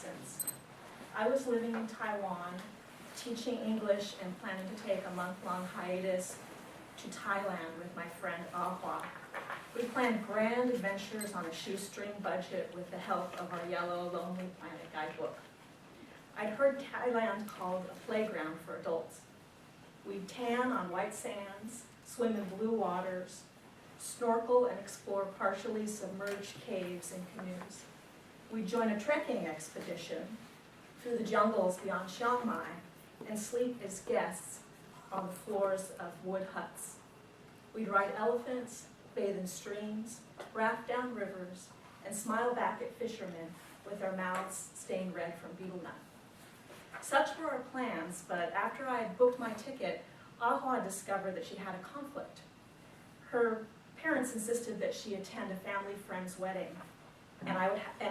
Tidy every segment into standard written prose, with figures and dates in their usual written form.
lessons. I was living in Taiwan, teaching English and planning to take a month-long hiatus to Thailand with my friend Ahua. We planned grand adventures on a shoestring budget with the help of our yellow Lonely Planet guidebook. I'd heard Thailand called a playground for adults. We'd tan on white sands, swim in blue waters, snorkel and explore partially submerged caves and canoes. We'd join a trekking expedition through the jungles beyond Chiang Mai and sleep as guests on the floors of wood huts. We'd ride elephants, bathe in streams, raft down rivers, and smile back at fishermen with our mouths stained red from betel nut. Such were our plans, but after I had booked my ticket, Ahua discovered that she had a conflict. Her parents insisted that she attend a family friend's wedding, and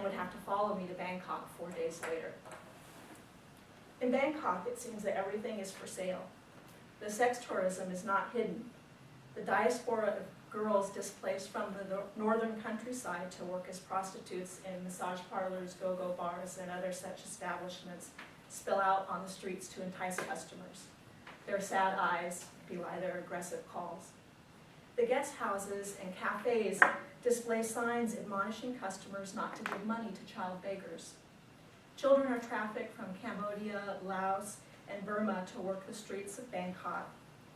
would have to follow me to Bangkok 4 days later. In Bangkok, it seems that everything is for sale. The sex tourism is not hidden. The diaspora of girls displaced from the northern countryside to work as prostitutes in massage parlors, go-go bars, and other such establishments spill out on the streets to entice customers. Their sad eyes belie their aggressive calls. The guest houses and cafes display signs admonishing customers not to give money to child beggars. Children are trafficked from Cambodia, Laos, and Burma to work the streets of Bangkok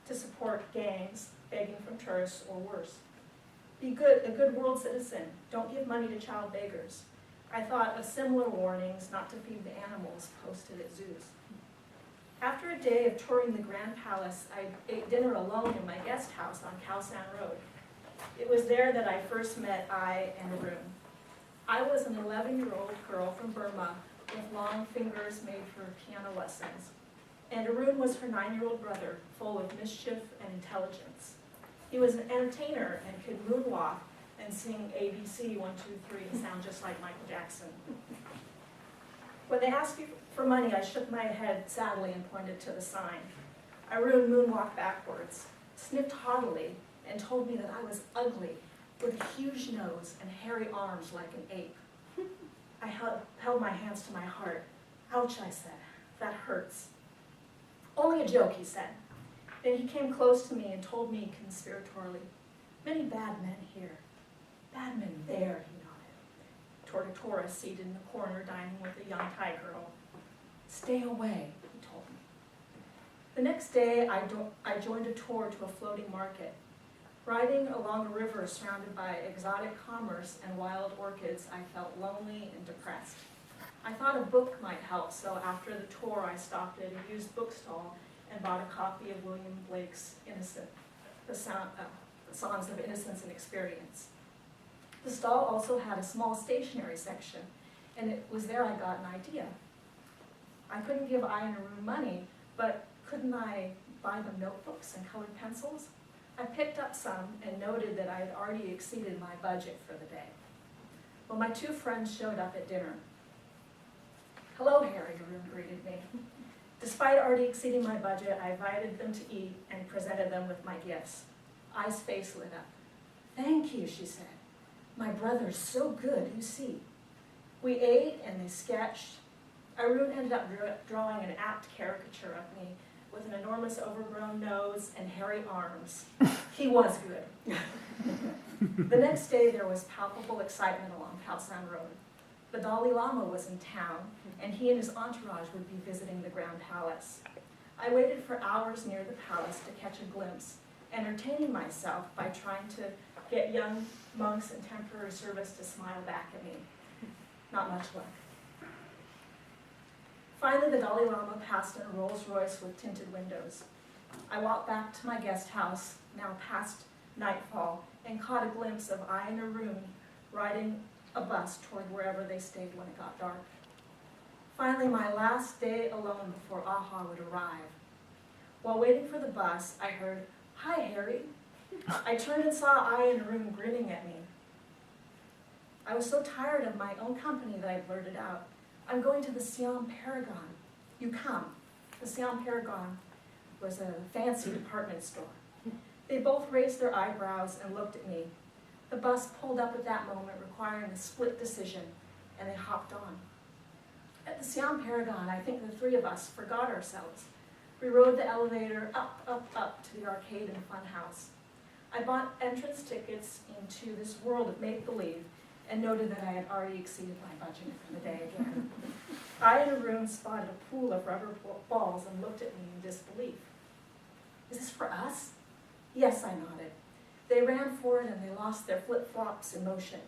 to support gangs begging from tourists or worse. Be good, a good world citizen. Don't give money to child beggars. I thought of similar warnings not to feed the animals posted at zoos. After a day of touring the Grand Palace, I ate dinner alone in my guest house on Khao San Road. It was there that I first met Ai and Arun. I was an 11-year-old girl from Burma with long fingers made for piano lessons, and Arun was her 9-year-old brother, full of mischief and intelligence. He was an entertainer and could moonwalk and sing ABC 1, 2, 3 and sound just like Michael Jackson. When they asked me for money, I shook my head sadly and pointed to the sign. Arun moonwalked backwards, sniffed haughtily, and told me that I was ugly, with a huge nose and hairy arms like an ape. I held my hands to my heart. Ouch, I said. That hurts. Only a joke, he said. Then he came close to me and told me conspiratorially, many bad men here. Bad men there, he nodded, toward a tourist seated in the corner dining with a young Thai girl. Stay away, he told me. The next day, I joined a tour to a floating market. Riding along a river surrounded by exotic commerce and wild orchids, I felt lonely and depressed. I thought a book might help, so after the tour, I stopped at a used bookstall and bought a copy of William Blake's The Songs of Innocence and Experience. The stall also had a small stationery section, and it was there I got an idea. I couldn't give Ai and Arun money, but couldn't I buy them notebooks and colored pencils? I picked up some and noted that I had already exceeded my budget for the day. Well, my two friends showed up at dinner. Hello, Harry, Arun greeted me. Despite already exceeding my budget, I invited them to eat and presented them with my gifts. Ai's face lit up. Thank you, she said. My brother's so good, you see. We ate and they sketched. Arun ended up drawing an apt caricature of me with an enormous overgrown nose and hairy arms. He was good. The next day there was palpable excitement along Khao San Road. The Dalai Lama was in town, and he and his entourage would be visiting the Grand Palace. I waited for hours near the palace to catch a glimpse, entertaining myself by trying to get young monks in temporary service to smile back at me. Not much luck. Finally, the Dalai Lama passed in a Rolls Royce with tinted windows. I walked back to my guest house, now past nightfall, and caught a glimpse of Ai and Arun riding a bus toward wherever they stayed when it got dark. Finally, my last day alone before Ahua would arrive. While waiting for the bus, I heard, "Hi, Harry." I turned and saw Ai and Arun grinning at me. I was so tired of my own company that I blurted out, "I'm going to the Siam Paragon. You come." The Siam Paragon was a fancy department store. They both raised their eyebrows and looked at me. The bus pulled up at that moment, requiring a split decision, and they hopped on. At the Siam Paragon, I think the three of us forgot ourselves. We rode the elevator up, up, up to the arcade and fun house. I bought entrance tickets into this world of make-believe and noted that I had already exceeded my budget for the day again. I, in a room, spotted a pool of rubber balls and looked at me in disbelief. Is this for us? Yes, I nodded. They ran forward and they lost their flip-flops in motion.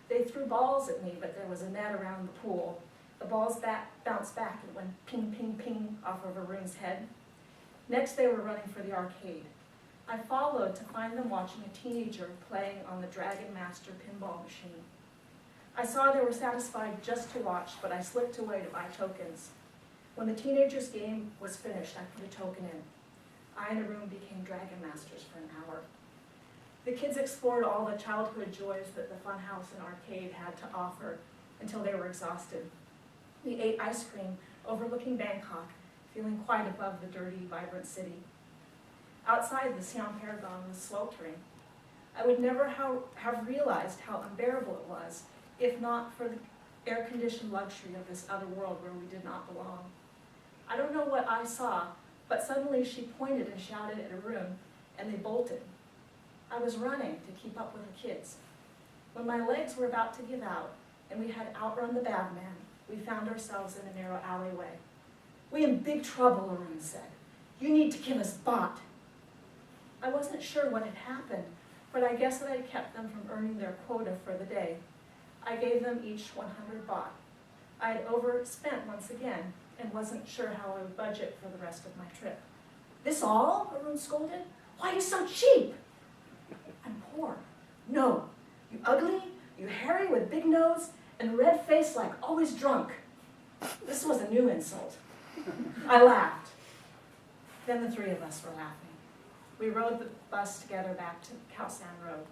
They threw balls at me, but there was a net around the pool. The balls bounced back and went ping, ping, ping off of Arun's head. Next, they were running for the arcade. I followed to find them watching a teenager playing on the Dragon Master pinball machine. I saw they were satisfied just to watch, but I slipped away to buy tokens. When the teenager's game was finished, I put a token in. I and Arun became Dragon Masters for an hour. The kids explored all the childhood joys that the funhouse and arcade had to offer until they were exhausted. We ate ice cream overlooking Bangkok, feeling quite above the dirty, vibrant city. Outside, the Siam Paragon was sweltering. I would never have realized how unbearable it was if not for the air-conditioned luxury of this other world where we did not belong. I don't know what I saw, but suddenly she pointed and shouted at Arun, and they bolted. I was running to keep up with the kids. When my legs were about to give out, and we had outrun the bad man, we found ourselves in a narrow alleyway. "We in big trouble," Arun said. "You need to give us baht." I wasn't sure what had happened, but I guess that I kept them from earning their quota for the day. I gave them each 100 baht. I had overspent once again and wasn't sure how I would budget for the rest of my trip. "This all?" Arun scolded. "Why are you so cheap?" "I'm poor." "No, you ugly, you hairy with big nose and red face like always drunk." This was a new insult. I laughed. Then the three of us were laughing. We rode the bus together back to Khao San Road.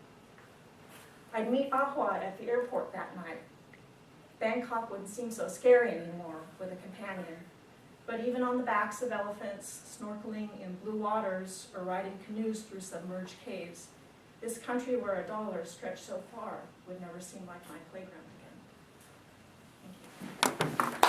I'd meet Ahua at the airport that night. Bangkok wouldn't seem so scary anymore with a companion. But even on the backs of elephants, snorkeling in blue waters, or riding canoes through submerged caves, this country where a dollar stretched so far would never seem like my playground again. Thank you.